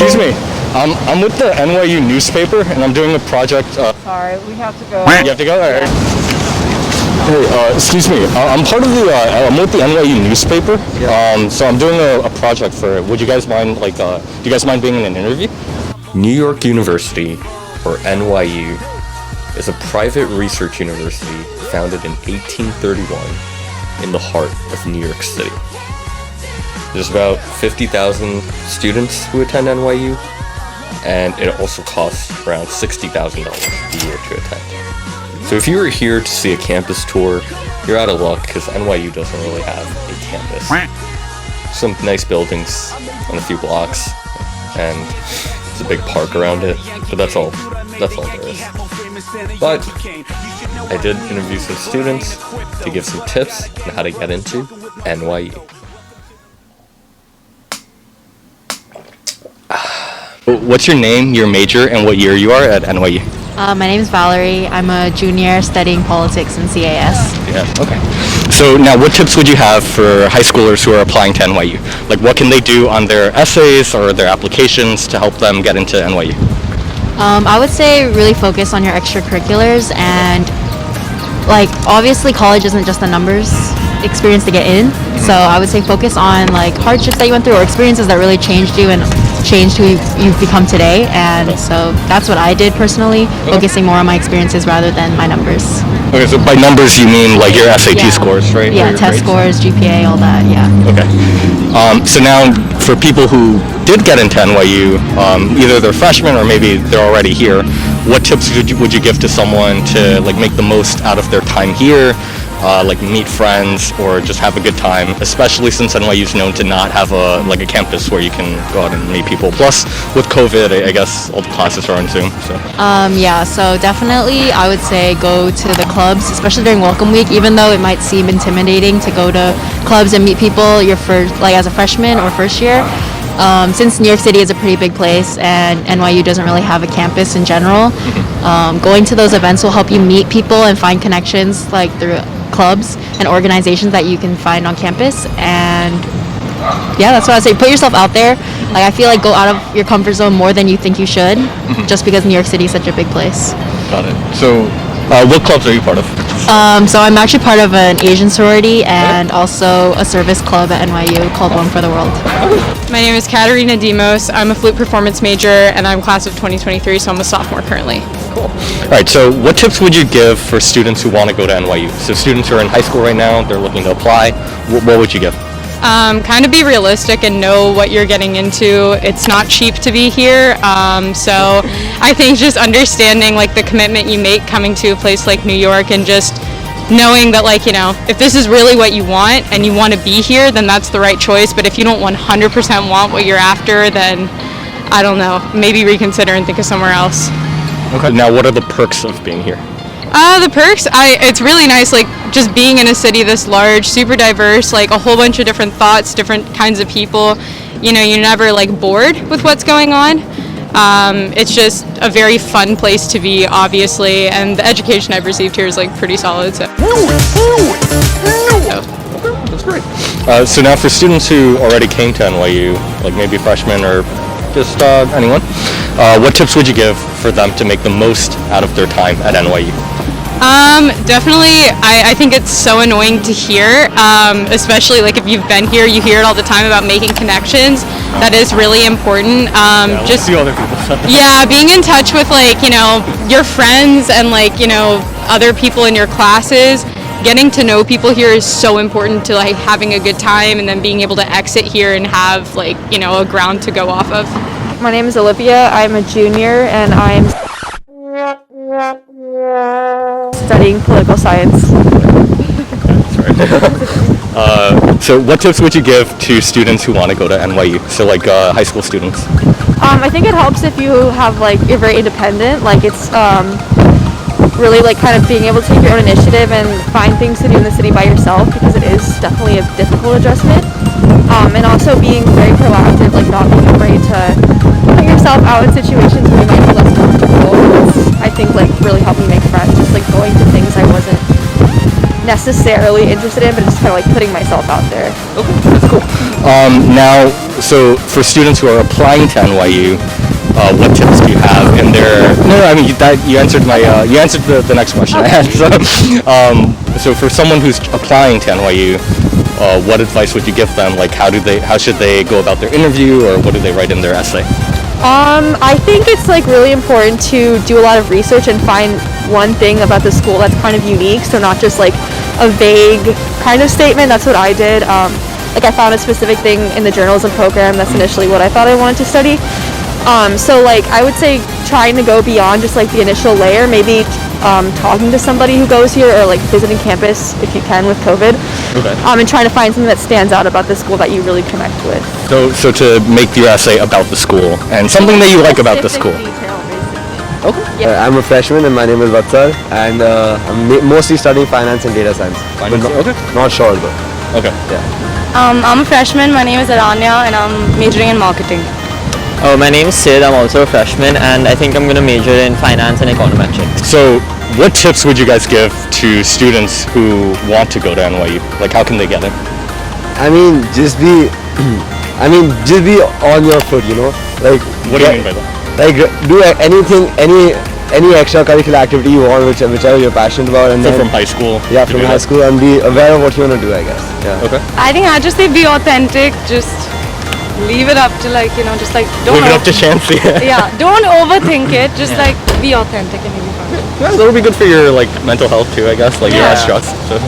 Excuse me. I'm with the NYU newspaper, and I'm doing a project. Sorry, we have to go. You have to go? All right. Hey, excuse me. I'm part of the. I'm with the NYU newspaper. Yeah. So I'm doing a project for it. Would you guys mind, do you guys mind being in an interview? New York University, or NYU, is a private research university founded in 1831 in the heart of New York City. There's about 50,000 students who attend NYU, and it also costs around $60,000 a year to attend. So if you were here to see a campus tour, you're out of luck because NYU doesn't really have a campus. Some nice buildings on a few blocks, and there's a big park around it, but that's all there is. But I did interview some students to give some tips on how to get into NYU. What's your name, your major, and what year you are at NYU? My name is Valerie. I'm a junior studying politics and CAS. Yeah, okay. So now what tips would you have for high schoolers who are applying to NYU? Like what can they do on their essays or their applications to help them get into NYU? I would say really focus on your extracurriculars, and obviously college isn't just the numbers experience to get in. So I would say focus on hardships that you went through or experiences that really changed you and changed who you've become today. And so that's what I did personally, focusing more on my experiences rather than my numbers. Okay, so by numbers you mean your SAT scores, right? Yeah, test scores, GPA, all that, yeah. Okay. So now for people who did get into NYU, either they're freshmen or maybe they're already here, what tips would you give to someone to make the most out of their time here? Meet friends or just have a good time, especially since NYU is known to not have a campus where you can go out and meet people. Plus, with COVID, I guess all the classes are on Zoom. So. So definitely I would say go to the clubs, especially during Welcome Week, even though it might seem intimidating to go to clubs and meet people your first, as a freshman or first year. Since New York City is a pretty big place and NYU doesn't really have a campus in general, going to those events will help you meet people and find connections through clubs and organizations that you can find on campus. And yeah, that's what I say. Put yourself out there. I feel go out of your comfort zone more than you think you should, just because New York City is such a big place. Got it. So what clubs are you part of? So I'm actually part of an Asian sorority and also a service club at NYU called One for the World. My name is Katerina Demos. I'm a flute performance major and I'm class of 2023, so I'm a sophomore currently. Cool. All right, so what tips would you give for students who want to go to NYU? So students who are in high school right now, they're looking to apply. What would you give? Kind of be realistic and know what you're getting into. It's not cheap to be here, so I think just understanding the commitment you make coming to a place like New York and just knowing that if this is really what you want and you want to be here, then that's the right choice. But if you don't 100% want what you're after, then I don't know, maybe reconsider and think of somewhere else. Okay. Now what are the perks of being here? The perks, it's really nice, just being in a city this large, super diverse, a whole bunch of different thoughts, different kinds of people. You're never bored with what's going on. It's just a very fun place to be, obviously, and the education I've received here is pretty solid. So. That's great. So now for students who already came to NYU, maybe freshmen or just anyone, what tips would you give for them to make the most out of their time at NYU? Definitely, I think it's so annoying to hear, especially if you've been here, you hear it all the time about making connections. That is really important. Just see other people. Yeah, being in touch with your friends and other people in your classes. Getting to know people here is so important to having a good time and then being able to exit here and have a ground to go off of. My name is Olivia. I'm a junior and I'm studying political science. So what tips would you give to students who want to go to NYU? So high school students. I think it helps if you have you're very independent. It's really kind of being able to take your own initiative and find things to do in the city by yourself, because it is definitely a difficult adjustment. And also being very proactive, not being afraid to put yourself out in situations where you might be less comfortable. I think really helped me make friends, just going to things I wasn't necessarily interested in, but just kind of putting myself out there. Okay, that's cool. Now, so for students who are applying to NYU, what tips do you have? And I mean you answered my you answered the next question I had. So for someone who's applying to NYU, what advice would you give them? Like how should they go about their interview, or what do they write in their essay? I think it's like really important to do a lot of research and find one thing about the school that's kind of unique. So not just like a vague kind of statement. That's what I did. Like I found a specific thing in the journalism program. That's initially what I thought I wanted to study. So like I would say trying to go beyond just like the initial layer, maybe talking to somebody who goes here, or like visiting campus if you can with COVID. Okay. And trying to find something that stands out about the school that you really connect with. So to make your essay about the school and something that you like about the school. Detail, basically. Okay. Yeah. I'm a freshman and my name is Vatsal, and I'm mostly studying finance and data science. Finance, But okay. Not sure though. Okay. I'm a freshman. My name is Aranya and I'm majoring in marketing. Oh, my name is Sid. I'm also a freshman, and I think I'm going to major in finance and econometrics. So what tips would you guys give to students who want to go to NYU? Like how can they get in? I mean, just be on your foot, you know. Like What do you mean by that? Like do anything, any extracurricular activity you want, whichever you're passionate about, and So then from high school? yeah, to from do high that? school, and be aware of what you want to do, I guess. Yeah. Okay. I think I just say be authentic. Just leave it up to just like don't Leave it up to chance. yeah, don't overthink it. Just like be authentic and you'll be fine. Yeah, that'll be good for your like mental health too, I guess. Like you're not Yeah. stressed. So.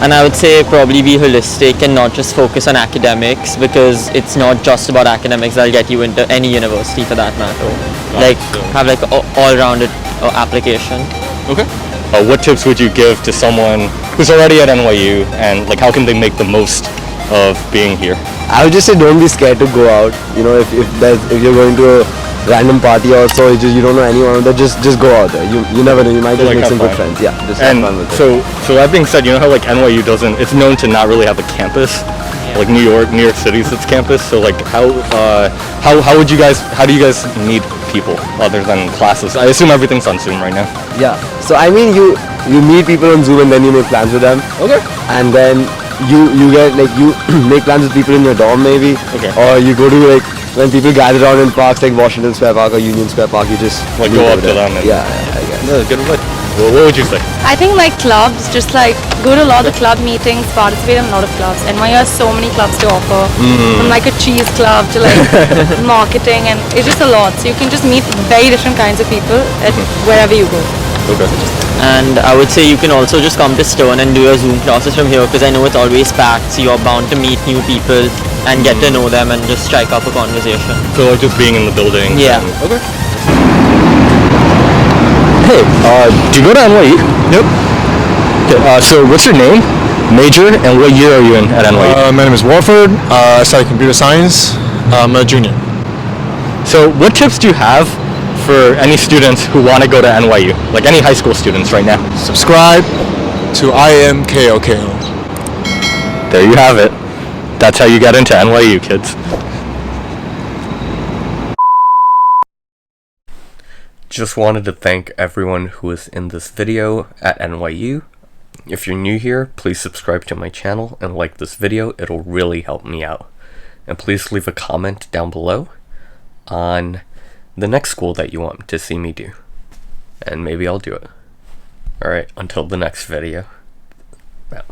And I would say probably be holistic and not just focus on academics, because it's not just about academics that'll get you into any university for that matter. Like have like all-rounded application. Okay. What tips would you give to someone who's already at NYU, and like how can they make the most of being here? I would just say don't be scared to go out. You know, if you're going to a random party or so, you don't know anyone, then just go out there. You never know, you might just like, make have some good fun. friends. Yeah, just And have fun with it. so that being said, you know how like NYU it's known to not really have a campus, like New York City's its campus. So like how do you guys meet people other than classes? I assume everything's on Zoom right now. Yeah. So I mean, you meet people on Zoom and then you make plans with them. Okay. And then you get like you make plans with people in your dorm maybe. Okay. Or you go to like when people gather around in parks like Washington Square Park or Union Square Park, you just Like meet go over up to there. them and- Yeah, I guess. No, good advice. Well, what would you say? I think like clubs, just like go to a lot of club meetings, participate in a lot of clubs. NYU has so many clubs to offer, from like a cheese club to like marketing, and it's just a lot. So you can just meet very different kinds of people at wherever you go. Okay. And I would say you can also just come to Stone and do your Zoom classes from here, because I know it's always packed, so you're bound to meet new people and get to know them and just strike up a conversation. So like just being in the building. Yeah. Okay. Hey, do you go to NYU? Yep. Okay, so what's your name, major, and what year are you in at NYU? My name is Warford. I study computer science. I'm a junior. So what tips do you have for any students who want to go to NYU? Like any high school students right now? Subscribe to IMKOKO. There you have it. That's how you get into NYU, kids. Just wanted to thank everyone who was in this video at NYU. If you're new here, please subscribe to my channel and like this video. It'll really help me out. And please leave a comment down below on the next school that you want to see me do. And maybe I'll do it. Alright, until the next video. Bye.